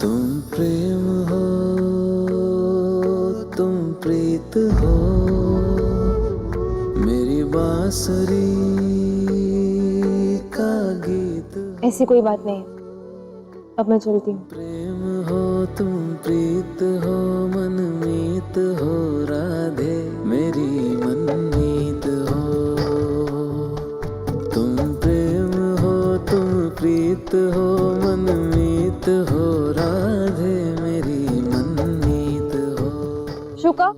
तुम प्रेम हो, तुम प्रीत हो, मेरी बांसुरी का गीत। ऐसी कोई बात नहीं, अब मैं चलती हूँ। प्रेम हो, तुम प्रीत हो, मनमीत हो, राधे मेरी मनमीत हो। तुम प्रेम हो, तुम प्रीत हो, मनमीत हो, राधे मेरी मनमीत हो। शुका,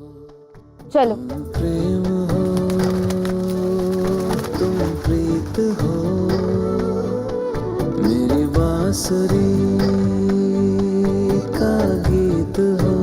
चलो। तुम प्रेम हो, तुम प्रीत हो, मेरी बांसुरी का गीत हो।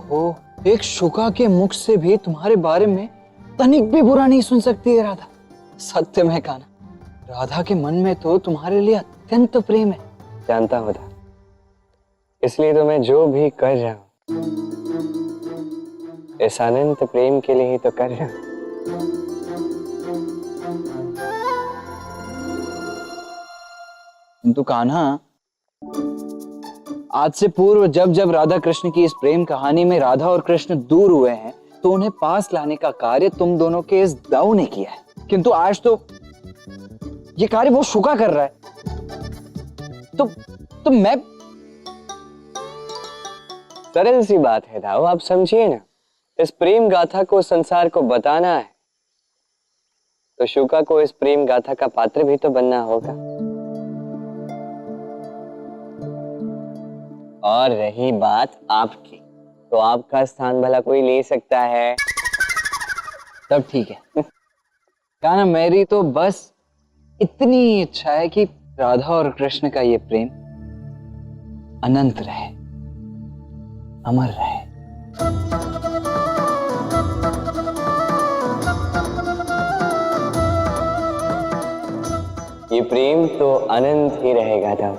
हो एक शुका के मुख से भी तुम्हारे बारे में तनिक भी बुरा नहीं सुन सकती है राधा। सत्य में काना, राधा के मन में तो तुम्हारे लिए अत्यंत प्रेम है। जानता हूँ था, इसलिए तो मैं जो भी कर रहा हूँ इस अनंत प्रेम के लिए ही तो कर रहा हूँ। किंतु कान्हा, आज से पूर्व जब जब राधा कृष्ण की इस प्रेम कहानी में राधा और कृष्ण दूर हुए हैं तो उन्हें पास लाने का कार्य तुम दोनों के इस दाऊ ने किया है। किंतु आज तो ये कार्य वो शुका कर रहा है। तो मैं सरल सी बात है दाऊ, आप समझिए ना। इस प्रेम गाथा को संसार को बताना है तो शुका को इस प्रेम गाथा का पात्र भी तो बनना होगा। और रही बात आपकी, तो आपका स्थान भला कोई ले सकता है। तब ठीक है। कान्हा, मेरी तो बस इतनी इच्छा है कि राधा और कृष्ण का ये प्रेम अनंत रहे, अमर रहे। ये प्रेम तो अनंत ही रहेगा दाऊ,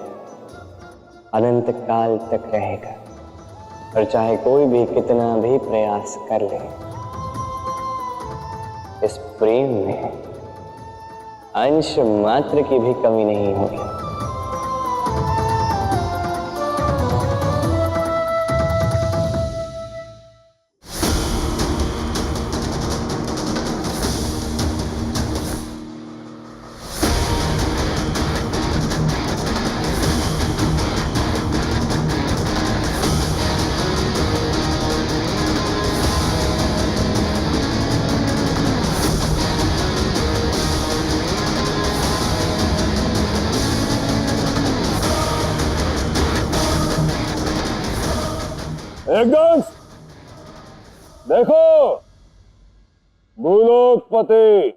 अनंत काल तक रहेगा। और चाहे कोई भी कितना भी प्रयास कर ले, इस प्रेम में अंश मात्र की भी कमी नहीं होगी। एकदम देखो, भूलोकपति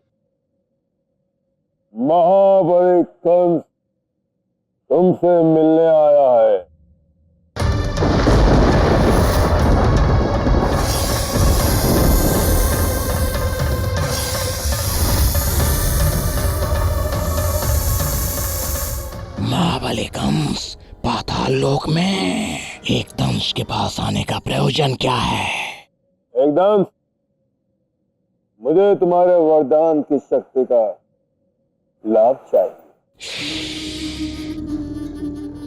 महाबली कंस तुमसे मिलने आया है। महाबली कंस, पाताल लोक में एक दंश के पास आने का प्रयोजन क्या है? एकदम मुझे तुम्हारे वरदान की शक्ति का लाभ चाहिए।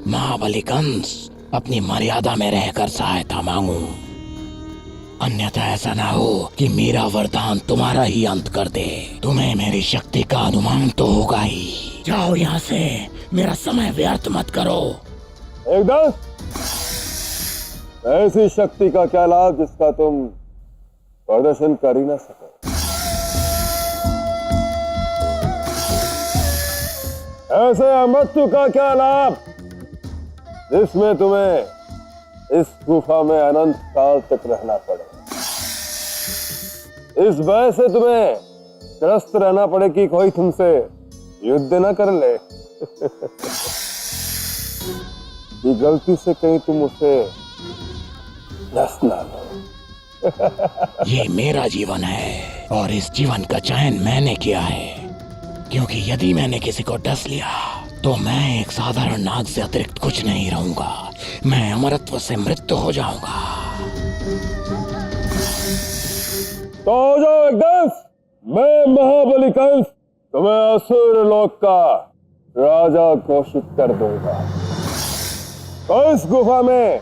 महाबली कंस, अपनी मर्यादा में रहकर सहायता मांगू, अन्यथा ऐसा ना हो कि मेरा वरदान तुम्हारा ही अंत कर दे। तुम्हें मेरी शक्ति का अनुमान तो होगा ही। जाओ यहाँ से, मेरा समय व्यर्थ मत करो। एकदम ऐसी शक्ति का क्या लाभ जिसका तुम प्रदर्शन कर ही ना सको। ऐसे अमृत्यु का क्या लाभ जिसमें तुम्हें इस गुफा में अनंत काल तक रहना पड़े। इस भय से तुम्हें त्रस्त रहना पड़े कि कोई तुमसे युद्ध न कर ले। कि गलती से कहीं तुम उसे नष्ट ना लो। ये मेरा जीवन है और इस जीवन का चयन मैंने किया है। क्योंकि यदि मैंने किसी को डस लिया तो मैं एक साधारण नाग से अतिरिक्त कुछ नहीं रहूंगा। मैं अमरत्व से मृत्यु हो जाऊंगा। तो हो जाओ एकदम। मैं महाबली कंस तुम्हें असुर लोक का राजा घोषित कर दूंगा। तो इस गुफा में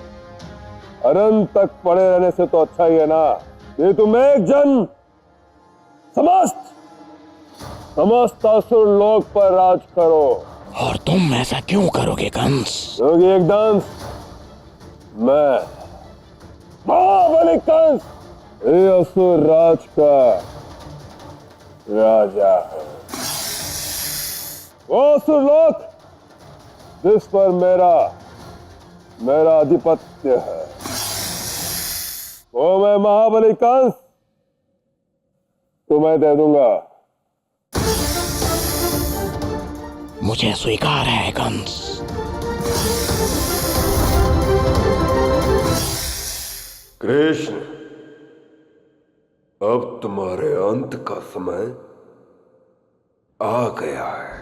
अनंत तक पड़े रहने से तो अच्छा ही है ना कि तुम एक जन समस्त असुर लोक पर राज करो। और तुम ऐसा क्यों करोगे कंस? क्योंकि एकदम मैं महाबली कंस ये असुर राज का राजा है। वो असुर लोक जिस पर मेरा आधिपत्य है वो मैं महाबली कंस तुम्हें दे दूंगा। मुझे स्वीकार है कंस। कृष्ण, अब तुम्हारे अंत का समय आ गया है।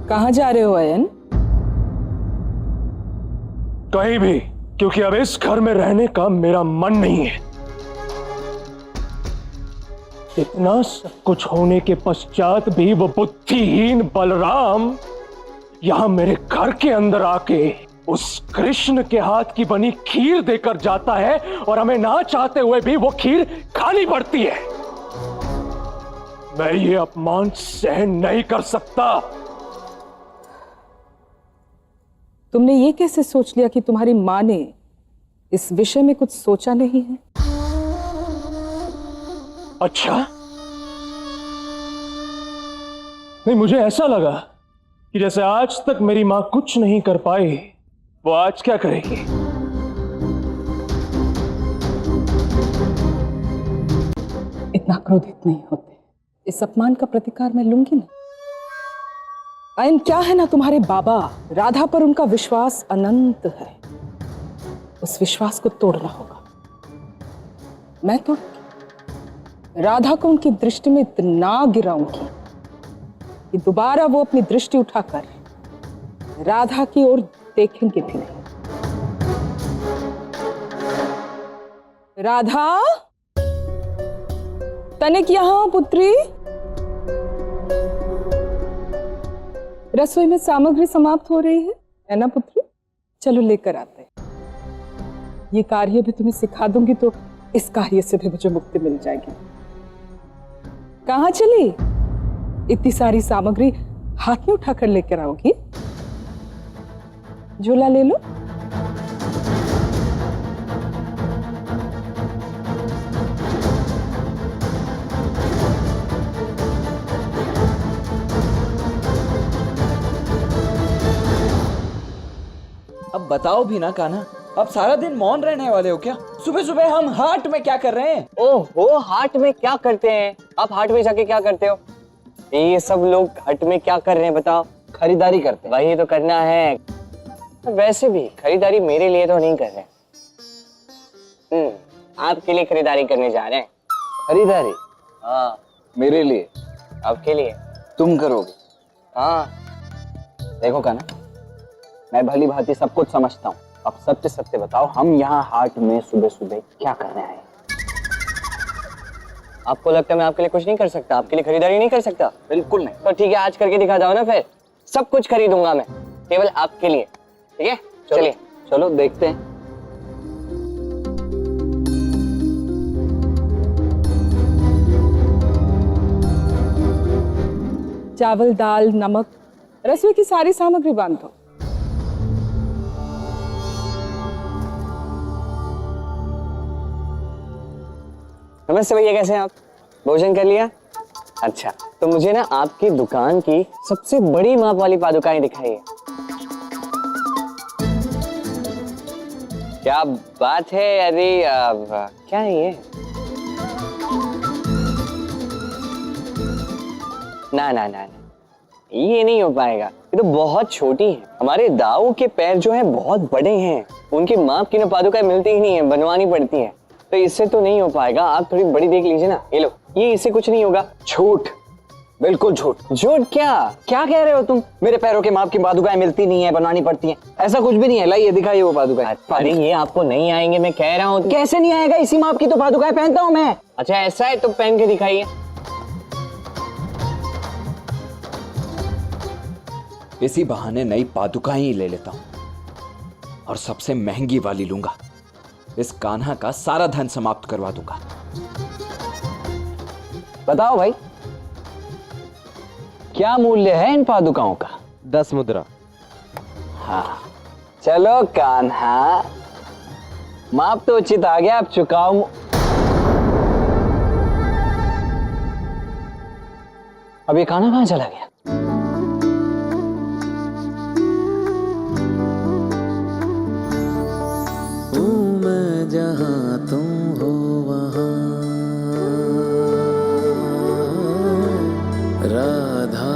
कहाँ जा रहे हो अयन? कहीं भी, क्योंकि अब इस घर में रहने का मेरा मन नहीं है। इतना सब कुछ होने के पश्चात भी वो बुद्धिहीन बलराम यहां मेरे घर के अंदर आके उस कृष्ण के हाथ की बनी खीर देकर जाता है और हमें ना चाहते हुए भी वो खीर खानी पड़ती है। मैं ये अपमान सहन नहीं कर सकता। तुमने ये कैसे सोच लिया कि तुम्हारी माँ ने इस विषय में कुछ सोचा नहीं है? अच्छा, नहीं, मुझे ऐसा लगा कि जैसे आज तक मेरी मां कुछ नहीं कर पाई, वो आज क्या करेगी। इतना क्रोधित नहीं होते। इस अपमान का प्रतिकार मैं लूंगी ना। अयन, क्या है ना, तुम्हारे बाबा राधा पर उनका विश्वास अनंत है। उस विश्वास को तोड़ना होगा। मैं तो राधा को उनकी दृष्टि में इतना गिराऊंगी कि दोबारा वो अपनी दृष्टि उठाकर राधा की ओर देखेंगे भी नहीं। राधा, तनिक यहां पुत्री। रसोई में सामग्री समाप्त हो रही है ना पुत्री? चलो लेकर आते हैं। ये कार्य भी तुम्हें सिखा दूंगी तो इस कार्य से भी मुझे मुक्ति मिल जाएगी। कहाँ चली? इतनी सारी सामग्री हाथ में उठाकर लेकर आओगी? झोला ले लो। अब बताओ भी ना कान्हा, अब सारा दिन मौन रहने वाले हो क्या? सुबह सुबह हम हाट में क्या कर रहे हैं? ओहो, हाट में क्या करते हैं? आप हाट में जाके क्या करते हो? ये सब लोग हाट में क्या कर रहे हैं बताओ? खरीदारी करते हैं। वही तो करना है। वैसे भी खरीदारी मेरे लिए तो नहीं कर रहे। आपके लिए खरीदारी करने जा रहे हैं। खरीदारी? हाँ, मेरे लिए? आपके लिए। तुम करोगे? हाँ। देखो कान्हा, मैं भली भांति सब कुछ समझता हूँ। अब सत्य सत्य बताओ, हम यहाँ हाट में सुबह सुबह क्या करने आए? आपको लगता है मैं आपके लिए कुछ नहीं कर सकता? आपके लिए खरीदारी नहीं कर सकता? बिल्कुल नहीं। तो ठीक है, आज करके दिखा दो ना। फिर सब कुछ खरीदूंगा मैं, केवल आपके लिए। ठीक है, चलिए। चलो देखते हैं। चावल, दाल, नमक, रसोई की सारी सामग्री बांधो। नमस्ते भैया, कैसे हैं आप? भोजन कर लिया? अच्छा, तो मुझे ना आपकी दुकान की सबसे बड़ी माप वाली पादुकाएं दिखाइए। क्या बात है? अरे क्या है ये? ना ना ना ना, ये नहीं हो पाएगा। ये तो बहुत छोटी है। हमारे दाऊ के पैर जो हैं बहुत बड़े हैं, उनकी माप की ना पादुकाएं मिलती ही नहीं है, बनवानी पड़ती है। तो तो इससे तो नहीं हो पाएगा, आप थोड़ी बड़ी देख लीजिए ना। ये लो, ये इससे कुछ नहीं होगा। झूठ, बिल्कुल झूठ। झूठ क्या? क्या कह रहे हो तुम? मेरे पैरों के माप की पादुकाएं मिलती नहीं है, बनवानी पड़ती हैं। ऐसा कुछ भी नहीं है। लाइए दिखाइए वो पादुकाएं। अरे ये आपको नहीं आएंगे, मैं कह रहा हूँ। कैसे नहीं आएगा? इसी माप की तो पादुकाएं पहनता हूँ मैं। अच्छा ऐसा है तो पहन के दिखाइए। इसी बहाने नई पादुकाएं ही ले लेता हूं और सबसे महंगी वाली लूंगा। इस कान्हा का सारा धन समाप्त करवा दूंगा। बताओ भाई, क्या मूल्य है इन पादुकाओं का? 10 मुद्रा। हाँ चलो कान्हा, माप तो उचित आ गया, अब चुकाओ। अब ये कान्हा कहां चला गया? हूँ मैं जहाँ तुम हो वहाँ, राधा।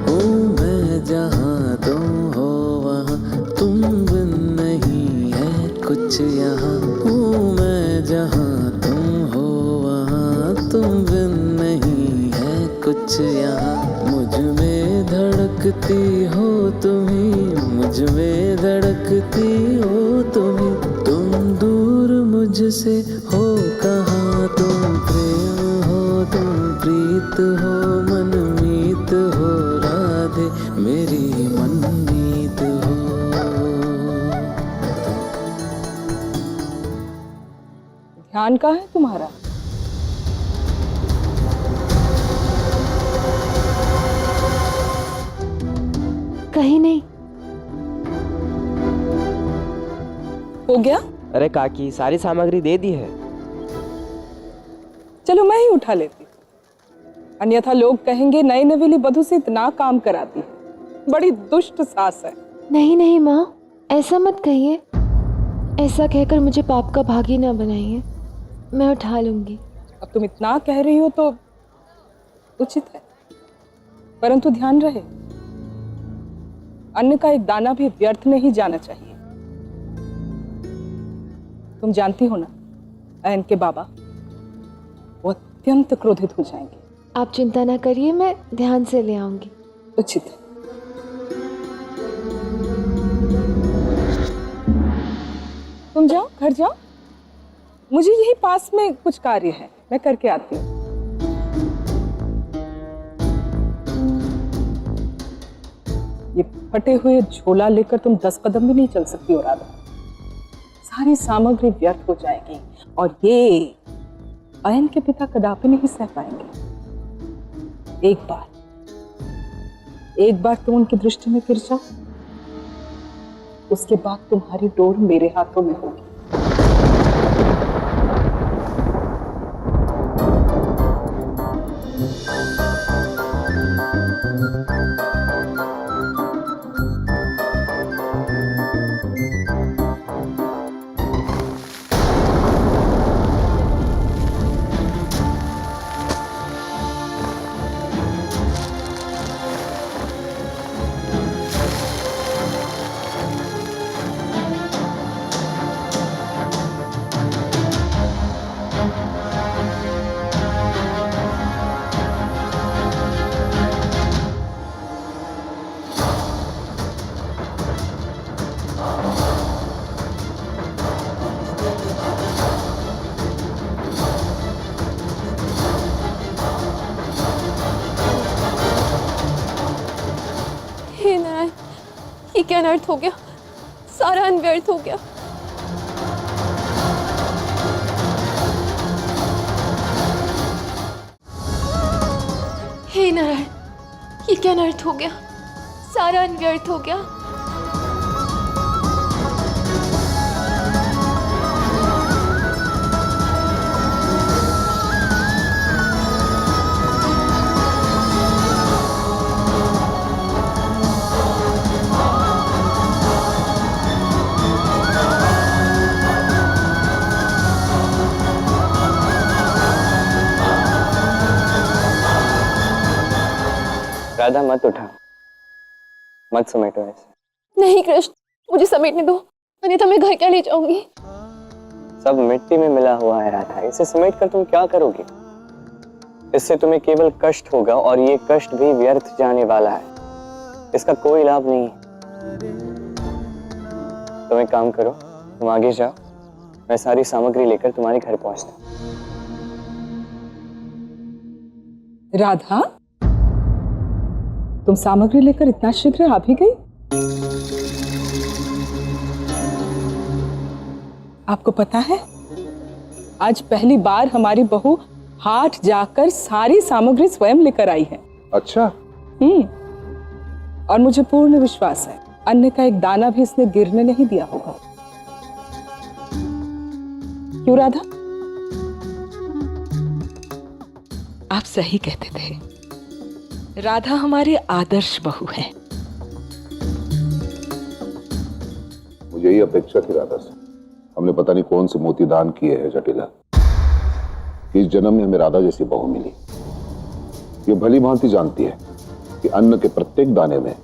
हूँ मैं जहाँ तुम हो वहाँ, तुम बिन नहीं है कुछ यहाँ। हूँ मैं जहाँ तुम हो वहाँ, तुम बिन नहीं है कुछ यहाँ। मुझ में धड़कती हो तुम्ही, मुझ में धड़कती हो तुम्ही। तुम दूर मुझसे हो कहाँ, तुम प्रेम हो, तुम प्रीत हो, मनमीत हो राधे, मेरी मनमीत हो। ध्यान कहाँ है तुम्हारा? कहीं नहीं। हो गया? अरे काकी, सारी सामग्री दे दी है। चलो मैं ही उठा लेती, अन्यथा लोग कहेंगे नई नवेली बधू से इतना काम कराती है, बड़ी दुष्ट सास है। नहीं नहीं माँ, ऐसा मत कहिए। ऐसा कहकर मुझे पाप का भागी ना बनाइए। मैं उठा लूंगी। अब तुम इतना कह रही हो तो उचित है, परंतु ध्यान रहे, अन्न का एक दाना भी व्यर्थ नहीं जाना चाहिए। तुम जानती हो ना, अयन के बाबा वो अत्यंत क्रोधित हो जाएंगे। आप चिंता ना करिए, मैं ध्यान से ले आऊंगी। उचित है। तुम जाओ, घर जाओ, मुझे यही पास में कुछ कार्य है, मैं करके आती हूँ। ये फटे हुए झोला लेकर तुम 10 कदम भी नहीं चल सकती हो राधा। सारी सामग्री व्यर्थ हो जाएगी और ये अयन के पिता कदापि नहीं सह पाएंगे। एक बार तुम उनकी दृष्टि में गिर जाओ, उसके बाद तुम्हारी डोर मेरे हाथों में होगी। हे नारायण, ये क्या अनर्थ हो गया? सारा अनव्यर्थ हो गया। हे नारायण, ये क्या अनर्थ हो गया? सारा अनव्यर्थ हो गया। राधा मत उठा, मत समेटो ऐसे। नहीं कृष्ण, मुझे समेटने दो, अन्यथा मैं घर क्या ले जाऊंगी। सब मिट्टी में मिला हुआ है राधा, इसे समेट कर तुम क्या करोगे? इससे तुम्हें केवल कष्ट होगा और ये कष्ट भी व्यर्थ जाने वाला है, इसका कोई लाभ नहीं है। तुम एक काम करो, तुम आगे जाओ, मैं सारी सामग्री लेकर तुम्हारे घर पहुंचता हूं। राधा, तुम सामग्री लेकर इतना शीघ्र आ भी गई? आपको पता है, आज पहली बार हमारी बहू हाट जाकर सारी सामग्री स्वयं लेकर आई है। अच्छा। और मुझे पूर्ण विश्वास है अन्न का एक दाना भी इसने गिरने नहीं दिया होगा। क्यों राधा? आप सही कहते थे, राधा हमारी आदर्श बहू है। मुझे यही अपेक्षा थी राधा से। हमने पता नहीं कौन से मोती दान किए हैं जटिला, इस जन्म में हमें राधा जैसी बहू मिली। ये भली भांति जानती है कि अन्न के प्रत्येक दाने में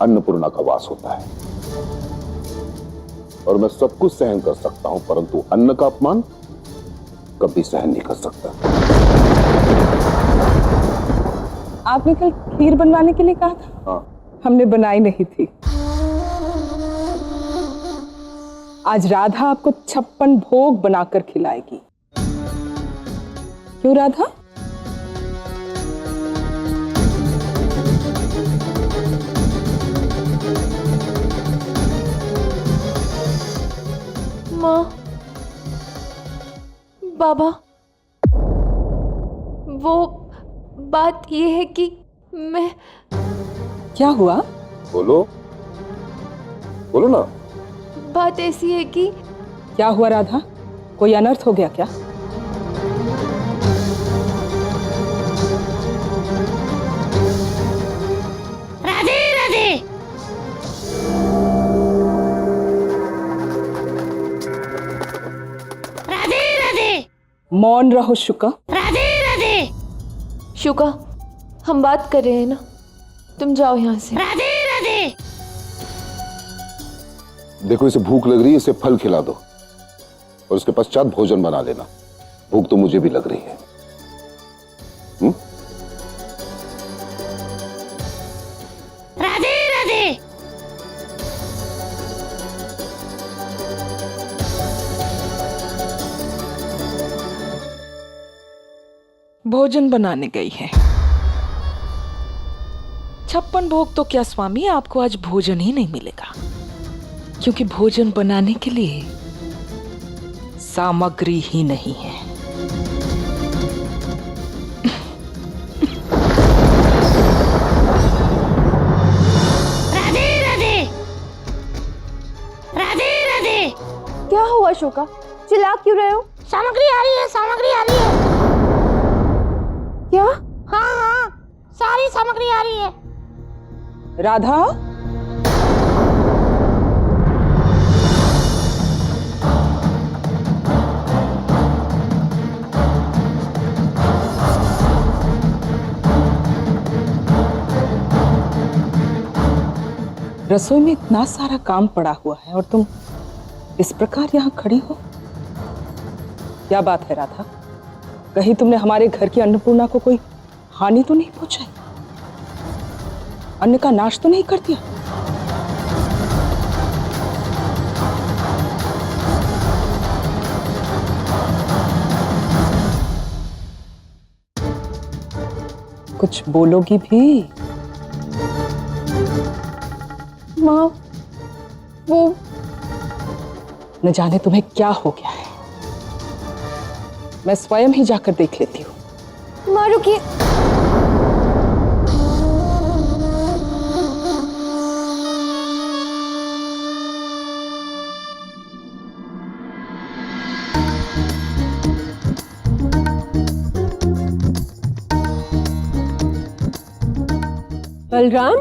अन्नपूर्णा का वास होता है, और मैं सब कुछ सहन कर सकता हूं, परंतु अन्न का अपमान कभी सहन नहीं कर सकता। आपने कल खीर बनवाने के लिए कहा था। हाँ। हमने बनाई नहीं थी। आज राधा आपको 56 भोग बनाकर खिलाएगी। क्यों राधा? माँ, बाबा, वो बात ये है कि मैं... क्या हुआ? बोलो, बोलो ना। बात ऐसी है कि... क्या हुआ राधा? कोई अनर्थ हो गया क्या? राधे राधे। राधे राधे। मौन रहो शुका। राधे राधे। शुका, हम बात कर रहे हैं ना, तुम जाओ यहाँ से। राधे राधे। देखो, इसे भूख लग रही है, इसे फल खिला दो और उसके पश्चात भोजन बना लेना। भूख तो मुझे भी लग रही है। राधे राधे। भोजन बनाने गई है। 56 भोग तो क्या स्वामी, आपको आज भोजन ही नहीं मिलेगा, क्योंकि भोजन बनाने के लिए सामग्री ही नहीं है। राधे राधे। राधे राधे। क्या हुआ शुका? चिल्ला क्यों रहे हो? सामग्री आ रही है, सामग्री आ रही है। क्या? हाँ हाँ, सारी सामग्री आ रही है। राधा, रसोई में इतना सारा काम पड़ा हुआ है और तुम इस प्रकार यहाँ खड़ी हो। क्या बात है राधा? कहीं तुमने हमारे घर की अन्नपूर्णा को कोई हानि तो नहीं पहुंचाई? अन्न का नाश तो नहीं कर दिया? कुछ बोलोगी भी? माँ, वो... न जाने तुम्हें क्या हो गया है। मैं स्वयं ही जाकर देख लेती हूँ। माँ रुकिए। बलराम,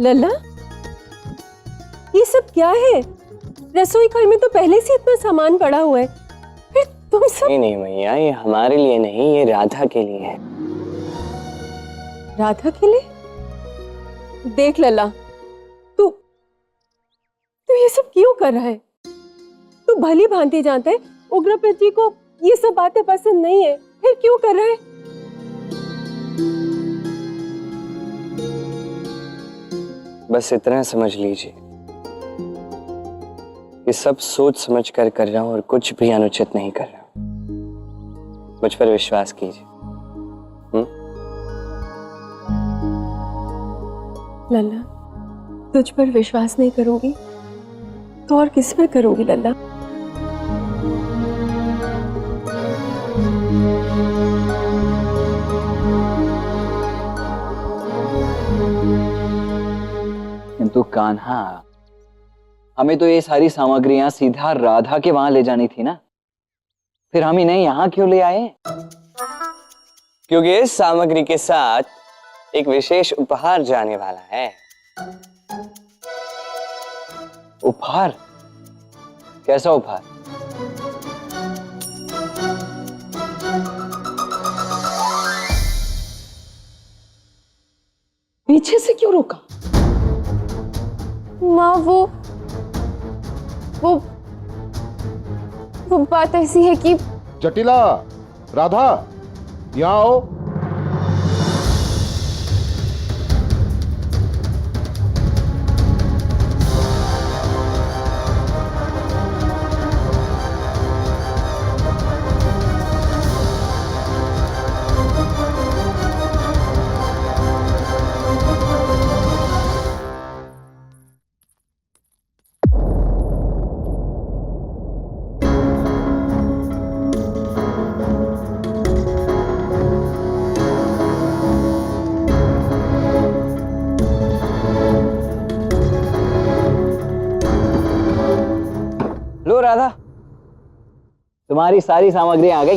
लल्ला, ये सब क्या है? रसोई घर में तो पहले से इतना सामान पड़ा हुआ है, फिर तुम सब... नहीं मैया, ये हमारे लिए नहीं, ये राधा के लिए है। राधा के लिए? देख लल्ला, तू ये सब क्यों कर रहा है? तू भली भांति जानता है उग्रपति को ये सब बातें पसंद नहीं है, फिर क्यों कर रहा है? बस इतना समझ लीजिए कि सब सोच समझ कर रहा हूं और कुछ भी अनुचित नहीं कर रहा हूं। मुझ पर विश्वास कीजिए। लल्ला, तुझ पर विश्वास नहीं करूंगी तो और किस पर करूंगी लल्ला? किंतु कान्हा, हमें तो ये सारी सामग्रियां सीधा राधा के वहां ले जानी थी ना, फिर हम इन्हें यहां क्यों ले आए? क्योंकि इस सामग्री के साथ एक विशेष उपहार जाने वाला है। उपहार? कैसा उपहार? पीछे से क्यों रोका? माँ वो बात ऐसी है कि जटिला, राधा, यहाँ आओ। लो राधा, तुम्हारी सारी सामग्री आ गई।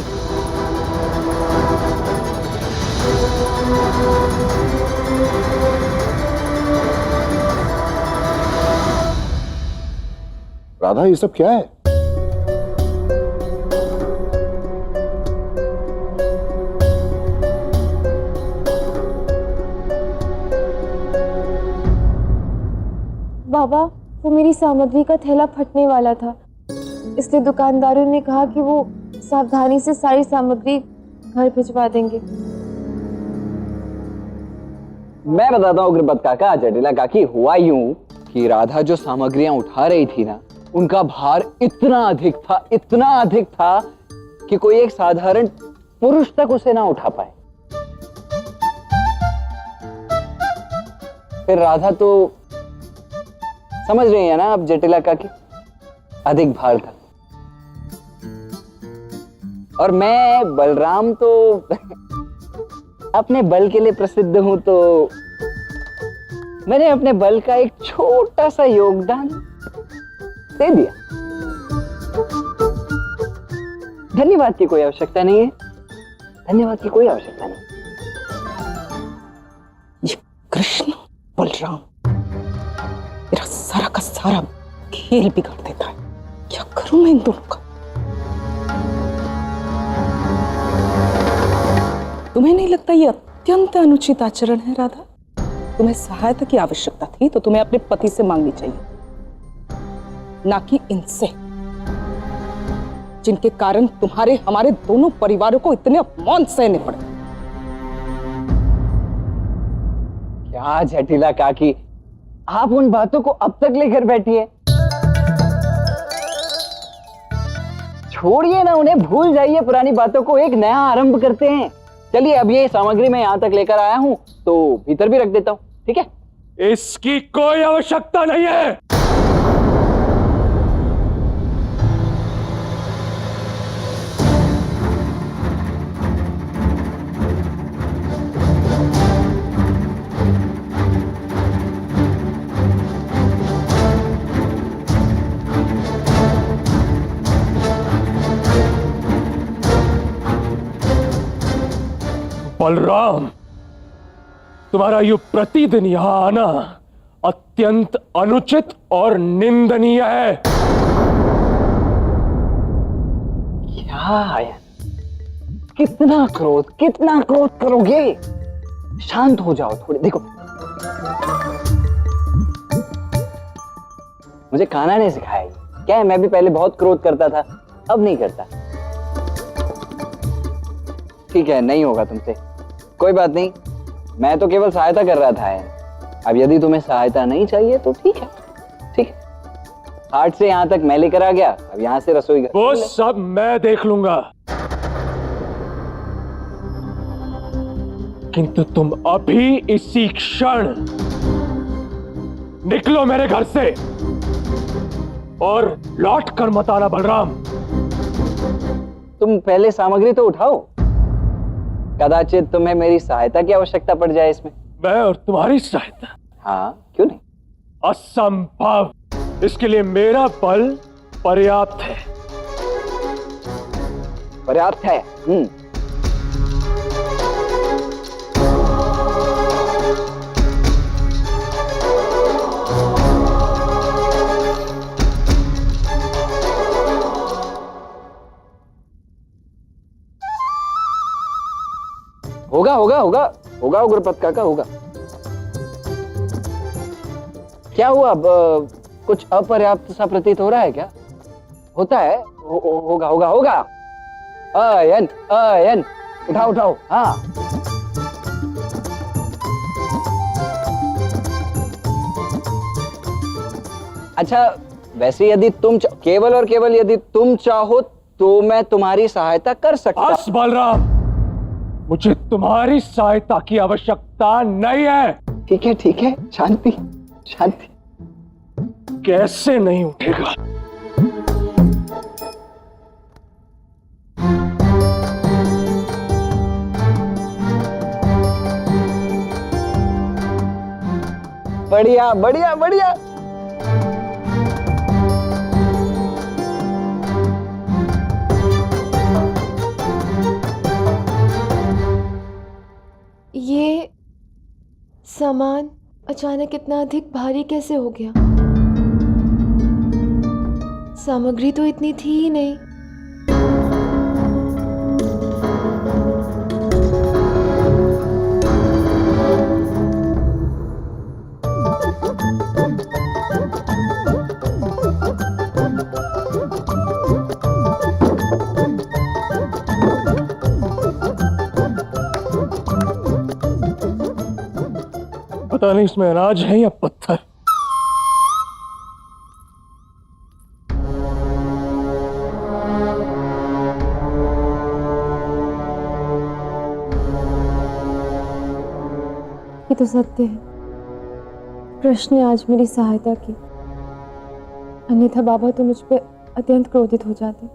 राधा, ये सब क्या है? बाबा, वो मेरी सामग्री का थैला फटने वाला था, इसलिए दुकानदारों ने कहा कि वो सावधानी से सारी सामग्री घर भिजवा देंगे। मैं बताता हूँ उग्रपत काका, जटिला काकी, हुआ यूं कि राधा जो सामग्रियां उठा रही थी ना, उनका भार इतना अधिक था कि कोई एक साधारण पुरुष तक उसे ना उठा पाए। फिर राधा तो समझ रही है ना अब जटिला काकी, अधिक भार था। और मैं बलराम तो अपने बल के लिए प्रसिद्ध हूं, तो मैंने अपने बल का एक छोटा सा योगदान दे दिया। धन्यवाद की कोई आवश्यकता नहीं है, धन्यवाद की कोई आवश्यकता नहीं। ये कृष्ण बलराम मेरा सारा का सारा खेल बिगाड़ देता है। क्या करूं मैं इन दोनों का? तुम्हें नहीं लगता ये अत्यंत अनुचित आचरण है राधा? तुम्हें सहायता की आवश्यकता थी तो तुम्हें अपने पति से मांगनी चाहिए, ना कि इनसे, जिनके कारण तुम्हारे हमारे दोनों परिवारों को इतने अपमान सहने पड़े। क्या जटिला काकी, आप उन बातों को अब तक लेकर बैठी है? छोड़िए ना उन्हें, भूल जाइए पुरानी बातों को, एक नया आरंभ करते हैं। चलिए, अब ये सामग्री मैं यहां तक लेकर आया हूं तो भीतर भी रख देता हूं, ठीक है? इसकी कोई आवश्यकता नहीं है। बलराम, तुम्हारा यू प्रतिदिन यहां आना अत्यंत अनुचित और निंदनीय है। क्या आया? कितना क्रोध करोगे? शांत हो जाओ थोड़ी। देखो, मुझे कान्हा ने सिखाया, क्या है, मैं भी पहले बहुत क्रोध करता था, अब नहीं करता। ठीक है, नहीं होगा तुमसे, कोई बात नहीं, मैं तो केवल सहायता कर रहा था। अब यदि तुम्हें सहायता नहीं चाहिए तो ठीक है, ठीक है। हाट से यहाँ तक मैं लेकर आ गया, अब यहाँ से रसोई घर। वो सब मैं देख लूंगा, किंतु तुम अभी इसी क्षण निकलो मेरे घर से और लौट कर मत आना बलराम। तुम पहले सामग्री तो उठाओ, कदाचित तुम्हें मेरी सहायता की आवश्यकता पड़ जाए इसमें। मैं और तुम्हारी सहायता? हाँ, क्यों नहीं? असंभव, इसके लिए मेरा बल पर्याप्त है। पर्याप्त है? होगा होगा होगा होगा उग्रपद काका, होगा। क्या हुआ, अब कुछ अपर्याप्त सा प्रतीत हो रहा है क्या? होता है, होगा होगा होगा। अयन अयन, उठाओ उठाओ। हाँ, अच्छा, वैसे यदि तुम केवल और केवल यदि तुम चाहो तो मैं तुम्हारी सहायता कर सकता। बस बलराम, मुझे तुम्हारी सहायता की आवश्यकता नहीं है। ठीक है, शांति शांति। कैसे नहीं उठेगा? बढ़िया बढ़िया बढ़िया। ये सामान अचानक इतना अधिक भारी कैसे हो गया? सामग्री तो इतनी थी ही नहीं। पता नहीं इसमें अनाज है या पत्थर। ये तो सत्य है, कृष्ण ने आज मेरी सहायता की, अन्यथा बाबा तो मुझ पे अत्यंत क्रोधित हो जाते।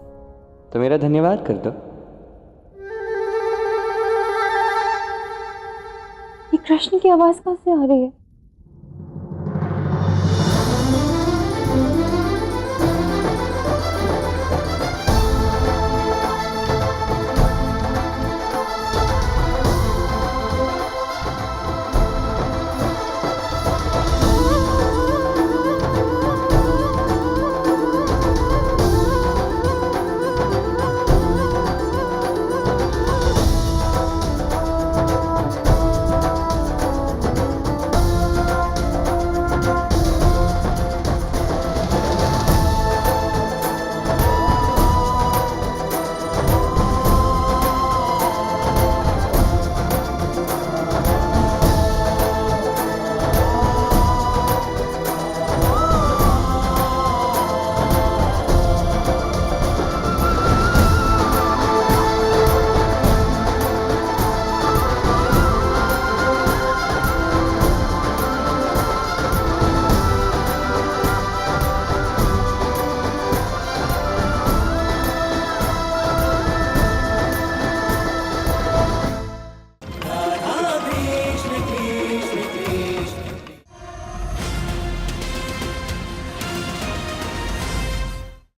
तो मेरा धन्यवाद कर दो। ये कृष्ण की आवाज कहाँ से आ रही है?